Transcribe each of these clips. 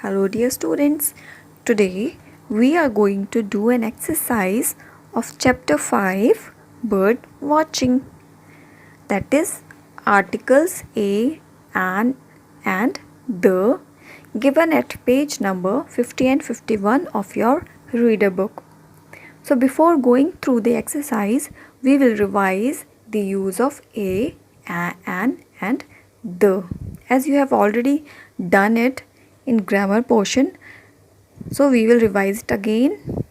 Hello, dear students. Today we are going to do an exercise of chapter 5 bird watching, that is articles a and the, given at page number 50 and 51 of your reader book. So before going through the exercise, we will revise the use of a, an and the, as you have already done it in grammar portion. So we will revise it again.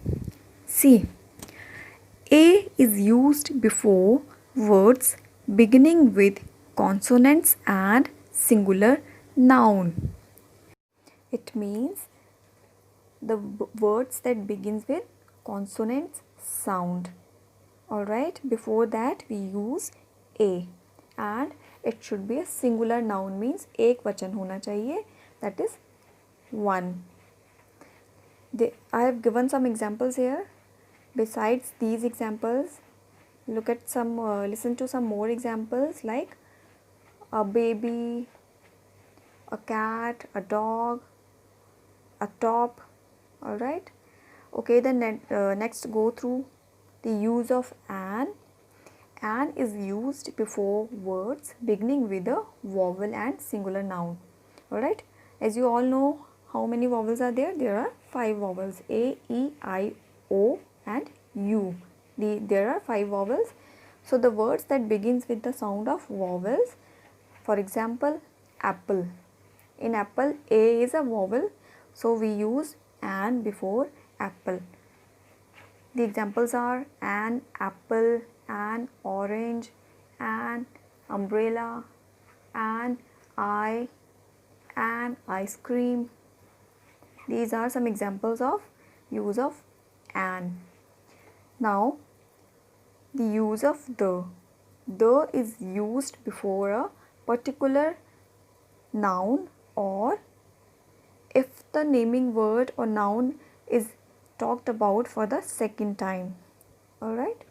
See, a is used before words beginning with consonants and singular noun. It means the words that begins with consonants sound. Alright, before that we use a, and it should be a singular noun, means एक वचन होना चाहिए, that is one. I have given some examples here. Besides these examples, look at some, listen to some more examples like a baby, a cat, a dog, a top. Alright. Okay, then next go through the use of an. An is used before words beginning with a vowel and singular noun. Alright. As you all know, how many vowels are there? There are 5 vowels: A, E, I, O and U. There are 5 vowels. So the words that begins with the sound of vowels, for example, apple. In apple, A is a vowel, so we use an before apple. The examples are an apple, an orange, an umbrella, an eye, an ice cream. These are some examples of use of an. Now, the use of the. The is used before a particular noun, or if the naming word or noun is talked about for the second time. Alright.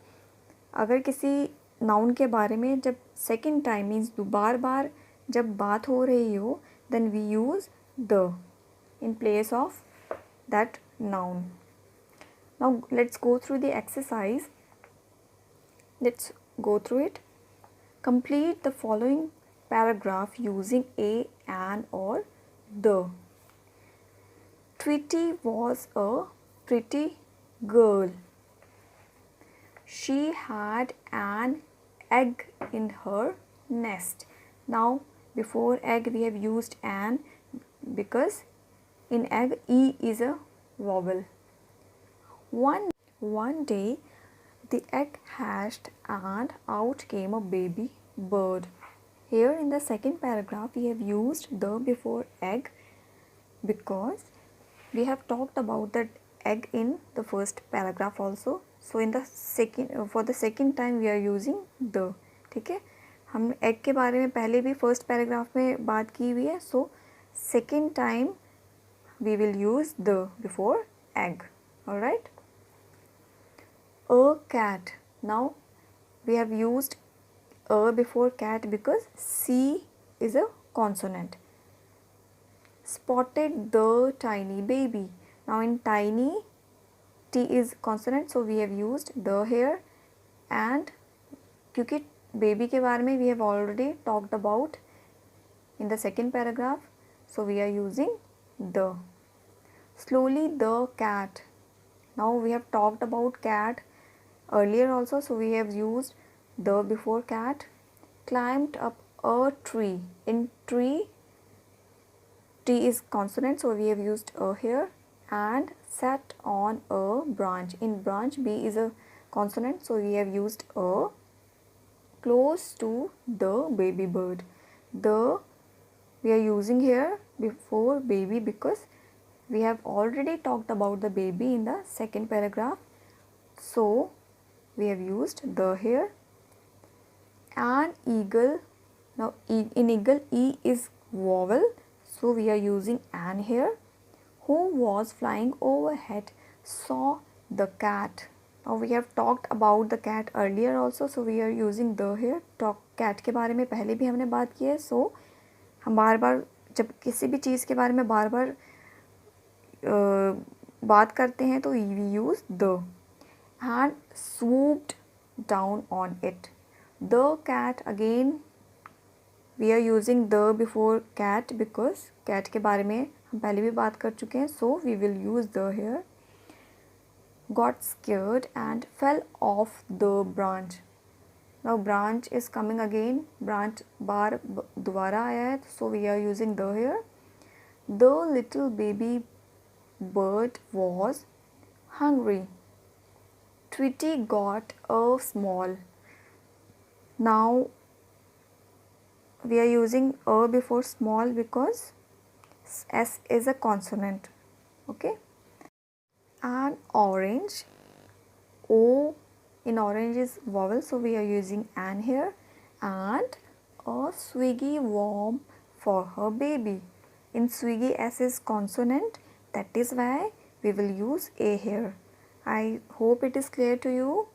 अगर किसी noun के बारे में जब second time means बार बार जब बात हो रही हो, then we use the in place of that noun. Now let's go through the exercise. Let's go through it. Complete the following paragraph using a, an or the. Tweety was a pretty girl. She had an egg in her nest. Now before egg we have used an because in egg E is a vowel. One day the egg hatched and out came a baby bird. Here in the second paragraph we have used the before egg because we have talked about that egg in the first paragraph also. So in the second, for the second time we are using the. ठीक है, हम egg के बारे में पहले भी first paragraph में बात की हुई है. So second time we will use the before egg. Alright. A cat. Now we have used a before cat because C is a consonant. Spotted the tiny baby. Now in tiny, T is consonant, so we have used the here, and क्योंकि baby के बारे में we have already talked about in the second paragraph, so we are using the. Slowly the cat. Now we have talked about cat earlier also, so we have used the before cat. Climbed up a tree. In tree, T is consonant, so we have used a here, and sat on a branch. In branch, B is a consonant, so we have used a. Close to the baby bird. The we are using here before baby because we have already talked about the baby in the second paragraph, so we have used the here. An eagle. Now in eagle, E is vowel, so we are using an here. Who was flying overhead saw the cat. Now we have talked about the cat earlier also, so we are using the here. cat के बारे में पहले भी हमने बात की है, so हम बार बार जब किसी भी चीज़ के बारे में बार बार बात करते हैं तो we use the. And swooped down on it. The cat, again we are using the before cat because cat के बारे में हम पहले भी बात कर चुके हैं, so we will use the here. Got scared and fell off the branch. Now branch is coming again, branch बार दोबारा आया है, so we are using the here. The little baby bird was hungry. Tweety got a small. Now we are using a before small because S is a consonant. Okay. And orange, O in orange is vowel, so we are using an here. And a Swiggy worm for her baby. In Swiggy S is consonant, that is why we will use a here. I hope it is clear to you.